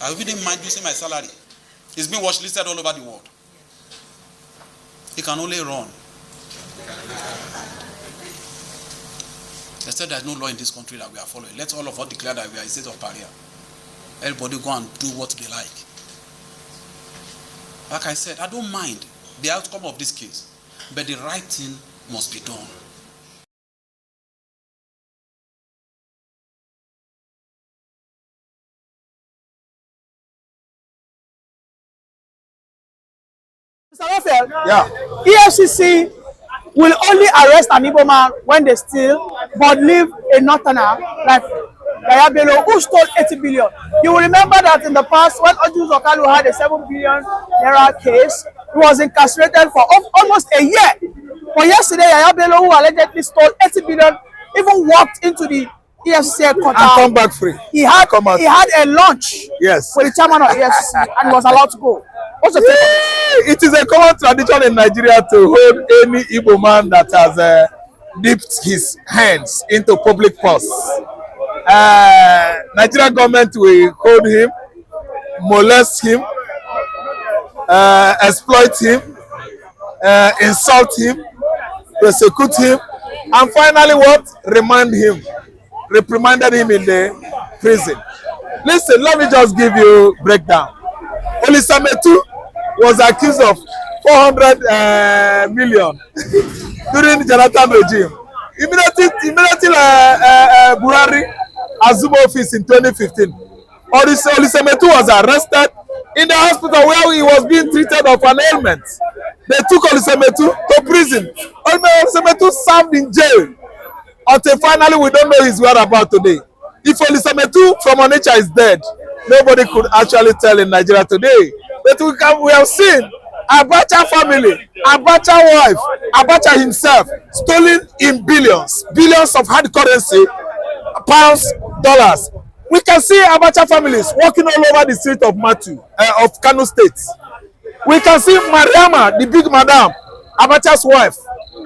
I wouldn't mind using my salary. He's been watchlisted all over the world. He can only run. They said there's no law in this country that we are following. Let all of us declare that we are a state of pariah. Everybody go and do what they like. Like I said, I don't mind the outcome of this case, but the right thing must be done. Mr. Raphael, Yeah. EFCC will only arrest an Igbo man when they steal, but leave a northerner like Yaya Bello, who stole 80 billion. You will remember that in the past, when Ojus Okalu had a 7 billion naira case, he was incarcerated for almost a year. But yesterday, Yaya Bello, who allegedly stole 80 billion, even walked into the EFCC headquarters and come back free. He had a lunch Yes. with the chairman of EFCC and was allowed to go. What's the take? It is a common tradition in Nigeria to hold any Igbo man that has dipped his hands into public purse. Nigerian government will hold him, molest him, exploit him, insult him, persecute him, and finally what? Reprimanded him in the prison. Listen, let me just give you breakdown. Olisametu was accused of 400 million during the Jonathan regime. Immediately Buhari assumed office in 2015. Olisametu was arrested in the hospital where he was being treated of an ailment. They took Olisametu to prison. Olisametu served in jail until finally we don't know his whereabouts today. If Olisametu from Onitsha is dead, nobody could actually tell in Nigeria today. But we have seen Abacha family, Abacha wife, Abacha himself stolen in billions of hard currency, pounds, dollars. We can see Abacha families walking all over the street of of Kano State. We can see Mariama, the big madam, Abacha's wife,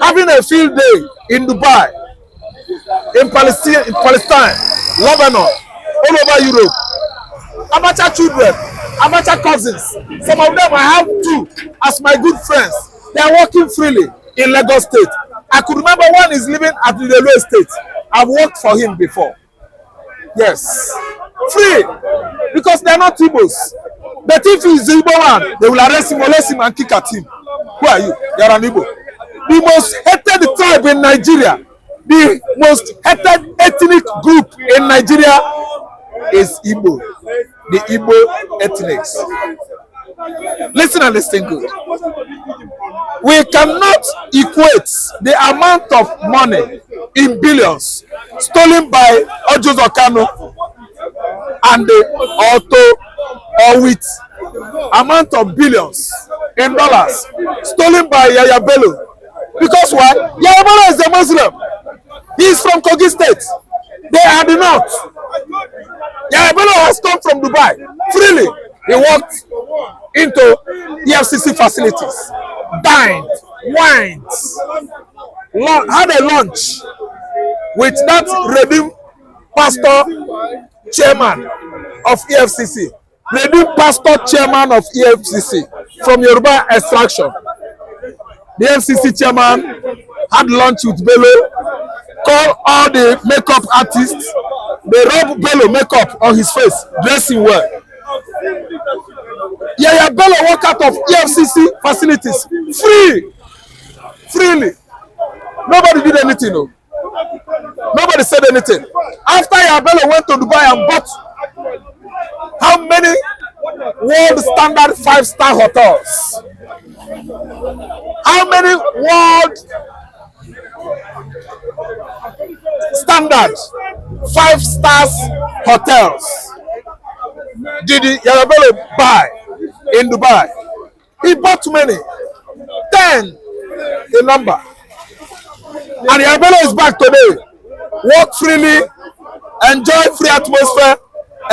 having a field day in Dubai, in Palestine, Lebanon, all over Europe. Abacha children, Abacha cousins, some of them I have two as my good friends. They are working freely in Lagos State. I could remember one is living at the railway state. I've worked for him before. Yes, free, because they are not Igbos. But if he is Igbo man, they will arrest him, molest him, and kick at him. Who are you? You are an Igbo. The most hated tribe in Nigeria, the most hated ethnic group in Nigeria is Igbo. The Igbo ethnics. Listen and listen good. We cannot equate the amount of money in billions stolen by Ojus Okano and the with amount of billions in dollars stolen by Yaya Bello. Because why? Yaya Bello is a Muslim. He is from Kogi State. They are the north. Yaya Bello has come from Dubai freely. He walked into EFCC facilities, dined, wined, had a lunch with that redeemed pastor chairman of EFCC. Redeemed pastor chairman of EFCC from Yoruba extraction. The EFCC chairman had lunch with Bello, called all the makeup artists. They rub Bello makeup on his face, dressing well. Yaya Bello walked out of EFCC facilities freely. Nobody did anything. No. Nobody said anything. After Yaya Bello went to Dubai and bought how many world standard 5-star hotels? How many world standard 5 stars hotels did Yaya Bello buy in Dubai? He bought many, 10 the number. And Yaya Bello is back today. Work freely, enjoy free atmosphere,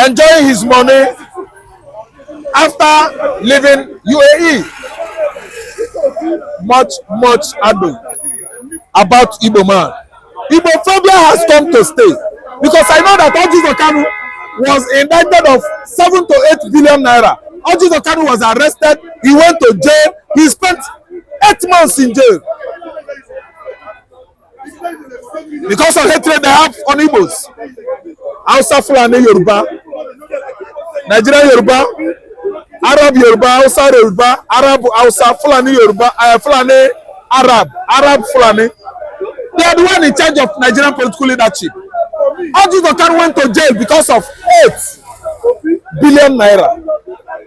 enjoying his money after leaving UAE. Much ado about Igbo man. Igbophobia has come to stay, because I know that Ojus Okano was indicted of 7 to 8 billion naira. Ojuzo Kanu was arrested. He went to jail. He spent 8 months in jail because of hatred they have on Igbos. Hausa, Fulani, Yoruba, Nigerian Yoruba, Arab Yoruba, Hausa Yoruba, Arab Hausa, Fulani Yoruba, Fulani Arab Fulani. They are the one in charge of Nigerian political leadership. Ojuzo Kanu went to jail because of 8 billion naira.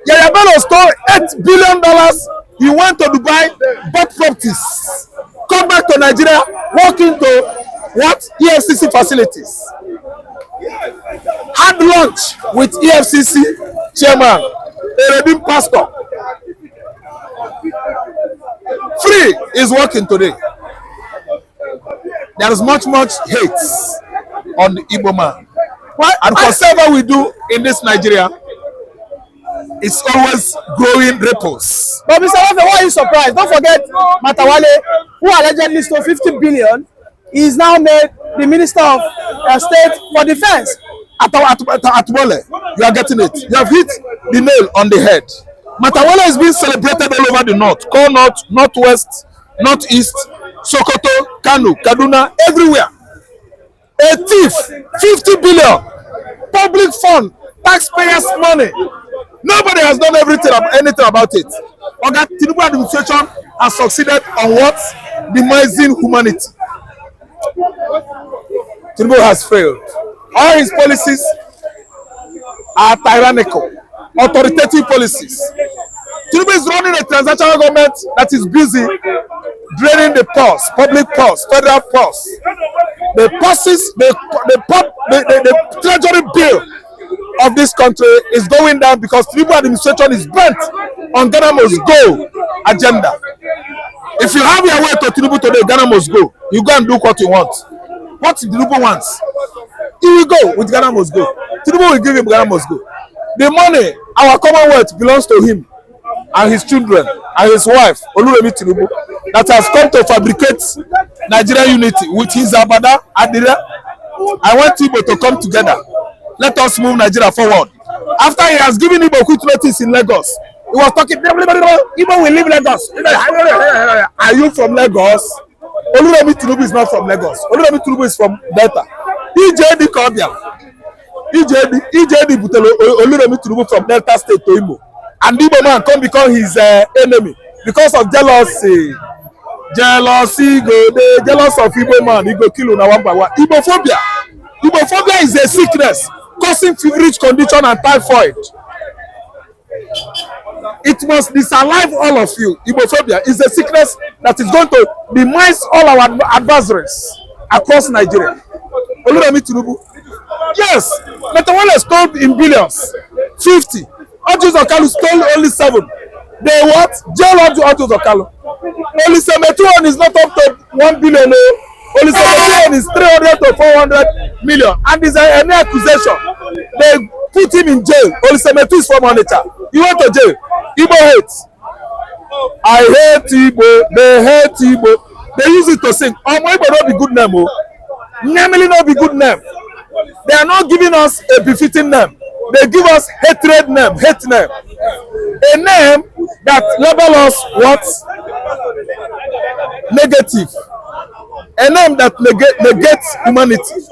Yaya Bello stole $8 billion. He went to Dubai, bought properties, come back to Nigeria, walk into what? EFCC facilities. Had lunch with EFCC chairman, a redeemed pastor. Free is working today. There is much hate on the Igbo man. And whatever we do in this Nigeria, it's always growing ripples. But Mr. Wafe, why are you surprised? Don't forget Matawale, who allegedly stole 50 billion, is now made the Minister of State for Defense. Atwale, you are getting it. You have hit the nail on the head. Matawale is being celebrated all over the north, core north, northwest, northeast, Sokoto, Kano, Kaduna, everywhere. A thief, 50 billion, public fund, taxpayers' money. Nobody has done anything about it. Oga Tinubu administration has succeeded on what? Demising humanity. Tinubu has failed. All his policies are tyrannical, authoritative policies. Tinubu is running a transactional government that is busy draining the purse, public purse, federal purse. The purses, the treasury bill of this country is going down because Tinubu administration is bent on Ghana must go agenda. If you have your way to Tinubu today, Ghana must go. You go and do what you want. What Tinubu wants, he will go with Ghana must go. Tinubu will give him Ghana must go. The money, our commonwealth, belongs to him and his children and his wife, Oluremi Tinubu, that has come to fabricate Nigerian unity with his Abada Adira. I want Igbo to come together. Let us move Nigeria forward. After he has given Igbo quick notice in Lagos, he was talking, Igbo will leave Lagos. Are you from Lagos? Oluremi Tinubu is not from Lagos. Oluremi Tinubu is from Delta. EJD Kobia. EJD Butelo Oluremi Tinubu from Delta State to Imo. And Igbo man come become his enemy because of jealousy. Jealousy go dey jealous of Igbo man. He go kill una one by one. Igbophobia. Igbophobia is a sickness causing feverish condition and typhoid. It must disalive all of you. Igbophobia is a sickness that is going to demise all our adversaries across Nigeria. Oluremi Tinubu. Yes, Matawale stole in billions. 50. Ojuzo Kanu stole only 7. They what? Jail Ojuzo Kanu. Only 71 is not up to 1 billion. Only 71 is 300 to 400 million. And it's an accusation. They put him in jail. Only 72 is from Onitsha. He went to jail. Igbo hate. I hate Igbo. They hate Igbo. They use it to sing. Oh, my Igbo not be good name. Namely not be good name. They are not giving us a befitting name. They give us hatred name, hate name. A name that label us what? Negative. A name that negates humanity.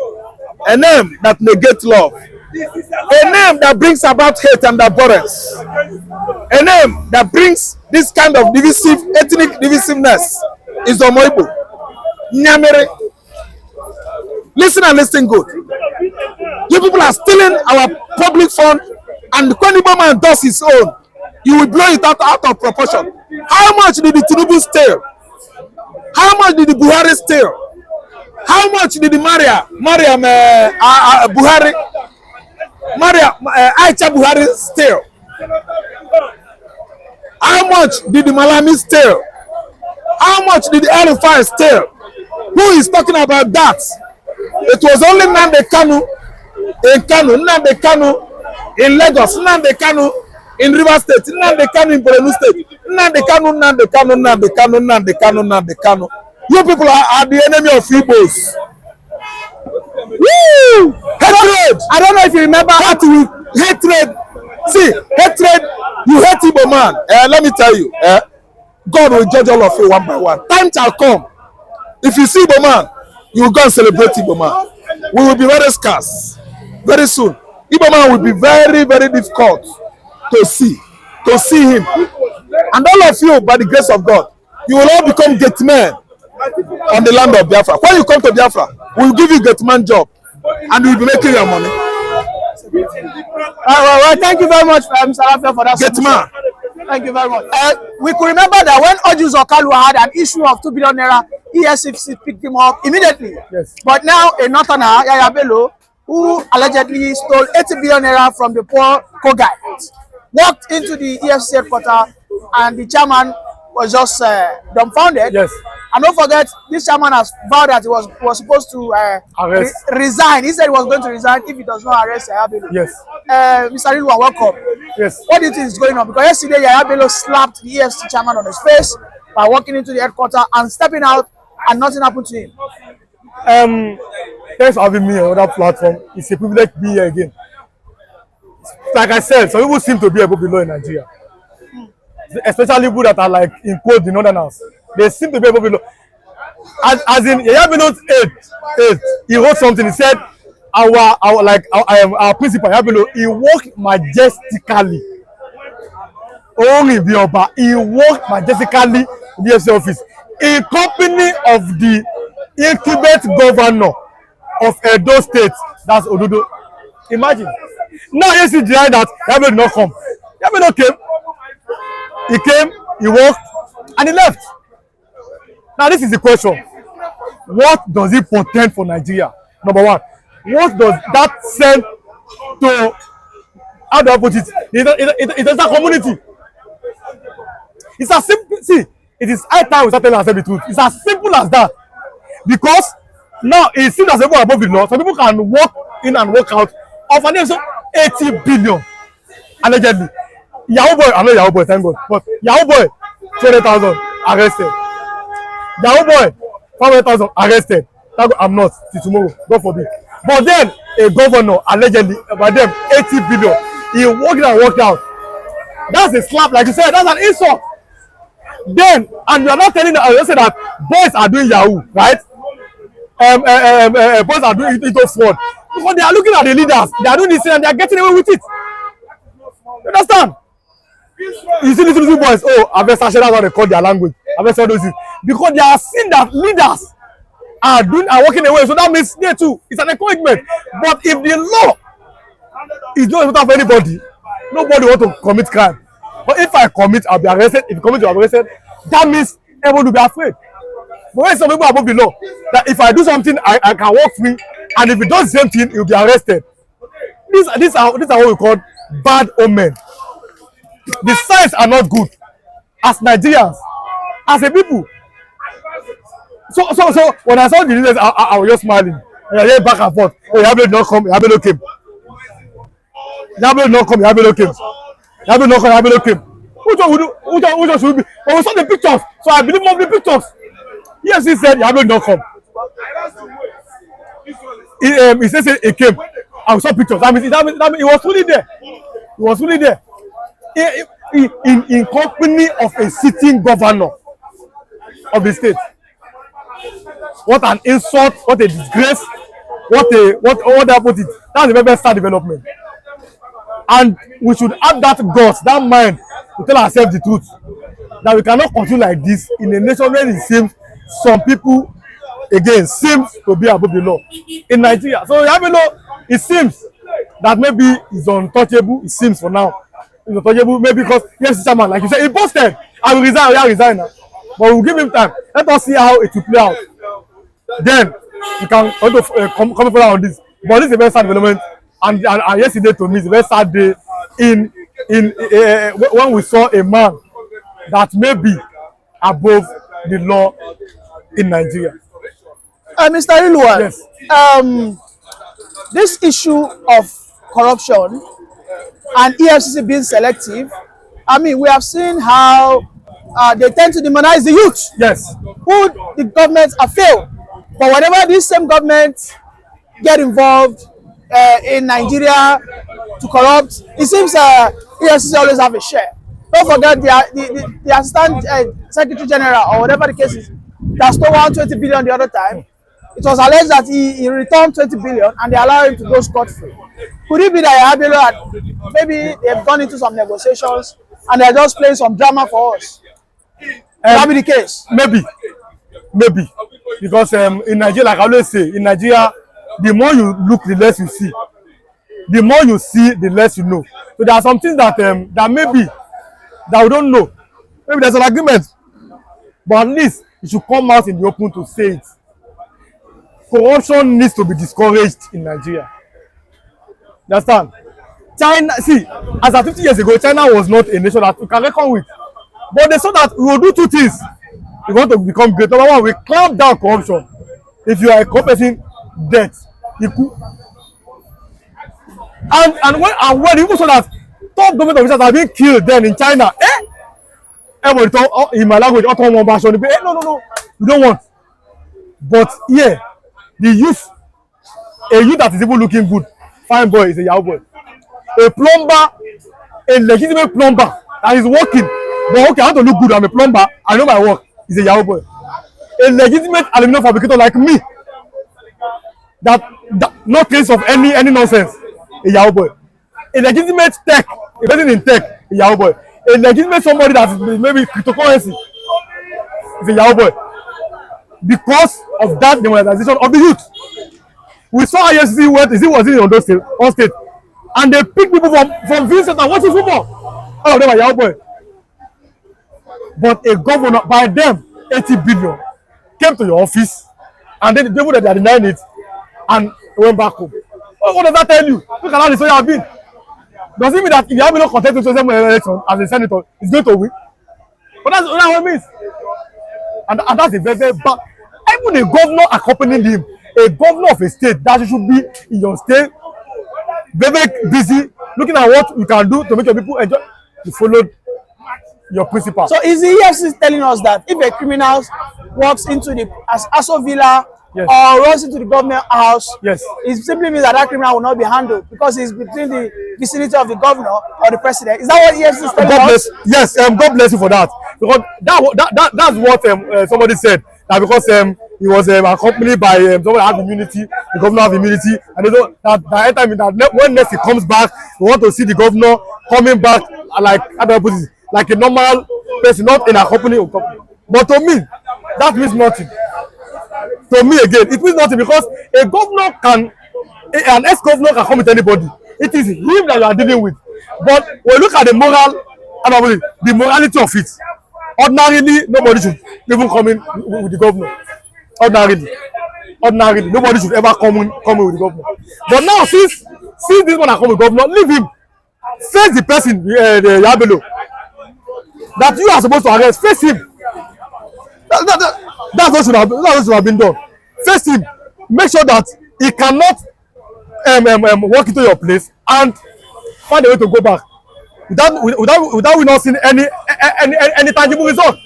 A name that negates love. A name that brings about hate and abhorrence. A name that brings this kind of divisive, ethnic divisiveness is Omoibo. Nyamere. Listen and listen good. You people are stealing our public fund, and when the man does his own, you will blow it out of proportion. How much did the Tinubu steal? How much did the Buhari steal? How much did the Aisha Buhari steal? How much did the Malami steal? How much did the El-Rufai steal? Who is talking about that? It was only Nnamdi Kanu in Kano, Nnamdi Kanu in Lagos, Nnamdi Kanu in Rivers State, Nnamdi Kanu in Borno State, Nnamdi Kanu. You people are the enemy of Igbos. Woo! Hatred. I don't know if you remember. Hatred. See, hatred. You hate Igbo man. Let me tell you. God will judge all of you one by one. Time shall come. If you see Igbo man, you will go and celebrate Igbo man. We will be very scarce very soon. Igbo man will be very, very difficult to see him. And all of you, by the grace of God, you will all become gate men on the land of Biafra. When you come to Biafra, we will give you gate man job, and we will be making your money. Well, thank you very much, Mr. Raphael, for that. Gate man. Thank you very much. We could remember that when Ojus Okalu had an issue of 2 billion naira, EFCC picked him up immediately. Yes. But now a northerner, Yaya Bello, who allegedly stole 80 billion naira from the poor co-guides, walked into the EFCC headquarters, and the chairman was just dumbfounded. Yes. And don't forget, this chairman has vowed that he was supposed to resign. He said he was going to resign if he does not arrest Yaya Bello. Yes. Mr. Rilwan, welcome. Yes. What do you think is going on? Because yesterday, Yaya Bello slapped the EFCC chairman on his face by walking into the headquarters and stepping out, and nothing happened to him. Thanks for having me on that platform. It's a privilege to be here again. Like I said, some people seem to be above the law in Nigeria, especially people that are like in quote the northerners. They seem to be above the law. As in Yaya Bello's aide, he wrote something. He said, our principal Yaya Bello, he walked majestically. Only Bioba, he walked majestically in the EFCC office in company of the incumbent governor of Edo State, that's Ododo. Imagine. Now you see behind that, Yaya Bello did not come. Yaya Bello came. He came, he walked, and he left. Now this is the question. What does it portend for Nigeria? Number one, what does that send to, how do I put it? It's a community. It's as simple, see, it is high time we start telling ourselves the truth. It's as simple as that. Because now it seems as people are above the law. Some people can walk in and walk out of an extra 80 billion allegedly. Yahoo boy, I know Yahoo boy, thank God, but Yahoo boy, 200,000 arrested. Yahoo boy, 500,000 arrested. I'm not till tomorrow, God forbid. But then a governor allegedly by them 80 billion. He walked in and walked out. That's a slap, like you said. That's an insult. Then, and you are not telling us that boys are doing Yahoo, right? Boys are doing it fraud because they are looking at the leaders. They are doing this and they are getting away with it. You understand? You see these little boys. Oh, I've that's how they call their language. I've said those things because they are seeing that leaders are walking away. So that means they too. It's an encouragement. But if the law is not important for anybody, nobody want to commit crime. But if I commit, I'll be arrested. If you commit, you'll be arrested. That means everyone will be afraid. But when some people are above the law, that if I do something, I can walk free, and if he does the same thing, he'll be arrested. These are what we call bad omen. The signs are not good. As Nigerians, as a people. So when I saw the leaders, I was just smiling. And I hear back and forth. Oh, Yaya Bello did not come. Yaya Bello came. Yaya Bello did not come. Yaya Bello came. Yaya Bello did not come. Yaya Bello came. Which one should we be? But we saw the pictures, so I believe more of the pictures. Yes, he said Yaya Bello did not come. He said he came. I saw pictures. That means he was fully there. He was fully there. In company of a sitting governor of the state. What an insult! What a disgrace! What I put it. That's a very sad development. And we should have that guts, that mind, to tell ourselves the truth. That we cannot continue like this in a nation where it seems some people, again, seems to be above the law in Nigeria. So Yaya Bello, it seems that maybe he's untouchable. It seems for now. He's untouchable, maybe because yes, chairman, like you said, he posted, I will resign, I will resign now. But we'll give him time. Let us see how it will play out. Then we can come further on this. But this is a very sad development. And yesterday to me is a very sad day when we saw a man that may be above the law in Nigeria. Mr. Rilwan, yes. This issue of corruption and EFCC being selective, I mean, we have seen how they tend to demonize the youth. Yes. Who the governments have failed. But whenever this same government get involved in Nigeria to corrupt. It seems EFCC always have a share. Don't forget the Assistant Secretary General or whatever the case is that stole 120 billion the other time. It was alleged that he returned 20 billion and they allowed him to go scot-free. Could it be that Bello had maybe they've gone into some negotiations and they're just playing some drama for us? That be the case? Maybe. Because in Nigeria, like I always say, in Nigeria, the more you look, the less you see. The more you see, the less you know. So there are some things that maybe that we don't know. Maybe there's an agreement, but at least it should come out in the open to say it. Corruption needs to be discouraged in Nigeria. You understand? China, see, as of 50 years ago, China was not a nation that we can reckon with. But they saw that we will do two things. We want to become great. Number one, we clamp down corruption. If you are a corrupt person, death, equal. And when people saw that top government officials are being killed then in China, everybody talk in my language, no, we don't want. But yeah, the youth, a youth that is even looking good, fine boy is a Yahoo boy. A plumber, a legitimate plumber that is working, but okay, I want to look good, I'm a plumber, I know my work, is a Yahoo boy. A legitimate aluminum fabricator like me, that no case of any nonsense, a Yahoo boy. A legitimate tech, a person in tech, a Yahoo boy. A legitimate somebody that is maybe cryptocurrency, is a Yahoo boy. Because of that demonetization of the youth. We saw EFCC was in Ondo State, on state, and they picked people from Vincent and watching football. All of them are Yahoo boy. But a governor, by them, 80 billion, came to your office, and then the people that they are denying it, and went back home. What does that tell you? Look at how the story have been. Does it mean that if you have no contest to the election as a senator, it's going to win? But that's what it means. And that's a very, very bad. Even a governor accompanying him, a governor of a state that should be in your state, very, very busy, looking at what you can do to make your people enjoy. You followed your principle. So is the EFCC telling us that if a criminal walks into the Aso Villa, yes, or runs into the government house, yes, it simply means that that criminal will not be handled because it's between the vicinity of the governor or the president? Is that what EFCC is telling us? Yes, God bless you for that. Because that's what somebody said. That because he was accompanied by someone that has immunity, the governor has immunity, and they don't that time that when next he comes back, we want to see the governor coming back like like a normal person, not in a company. But to me, that means nothing. To me again, it means nothing because a governor an ex-governor can come with anybody. It is him that you are dealing with. But when you look at the morality of it, ordinarily nobody should even come in with the governor. Ordinarily, nobody should ever come in with the governor. But now, since this one has come with the governor, leave him. Face the person, the Bello, that you are supposed to arrest. Face him. That's what should have been done. Face him. Make sure that he cannot walk into your place and find a way to go back without we not seeing any tangible result.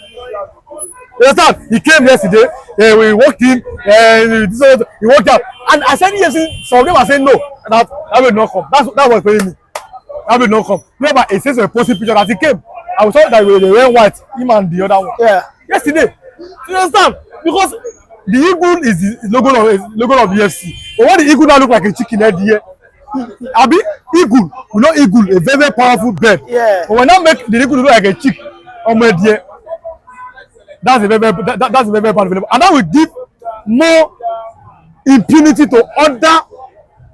You understand? He came yesterday, we walked in, he walked out, and I said yes. Some of them are saying no, that will not come. That's what's paying me. That will not come. Remember, it says a posted picture that he came. I was told that they were white, him and the other one. Yeah. Yesterday. You understand? Because the eagle is the logo of the EFCC. But why the eagle now look like a chicken head here? Abi, eagle, we know eagle, a very, very powerful bird. Yeah. But when I make the eagle look like a chick on my dear, that's a very bad available. And that will give more impunity to other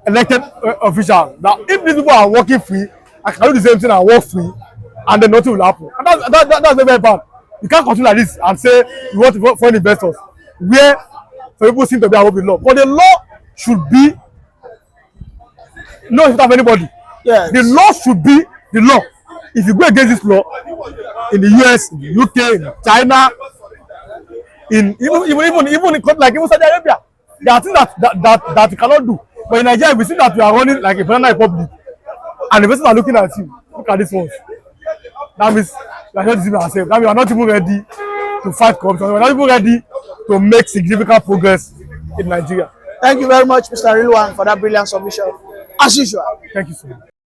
elected officials. Now, if these people are working free, I can do the same thing and work free, and then nothing will happen. And that's very, very bad. You can't continue like this and say you want to find investors where some people seem to be above the law. But the law should be no effect of anybody. Yes. The law should be the law. If you go against this law in the US, in the UK, in China, in even Saudi Arabia, there are things that you cannot do. But in Nigeria, we see that we are running like a banana republic, and the investors are looking at you. Look at this one. That means we are not deceiving ourselves. That we are not even ready to fight corruption. We are not even ready to make significant progress in Nigeria. Thank you very much, Mr. Rilwan, for that brilliant submission. As usual. Thank you so much.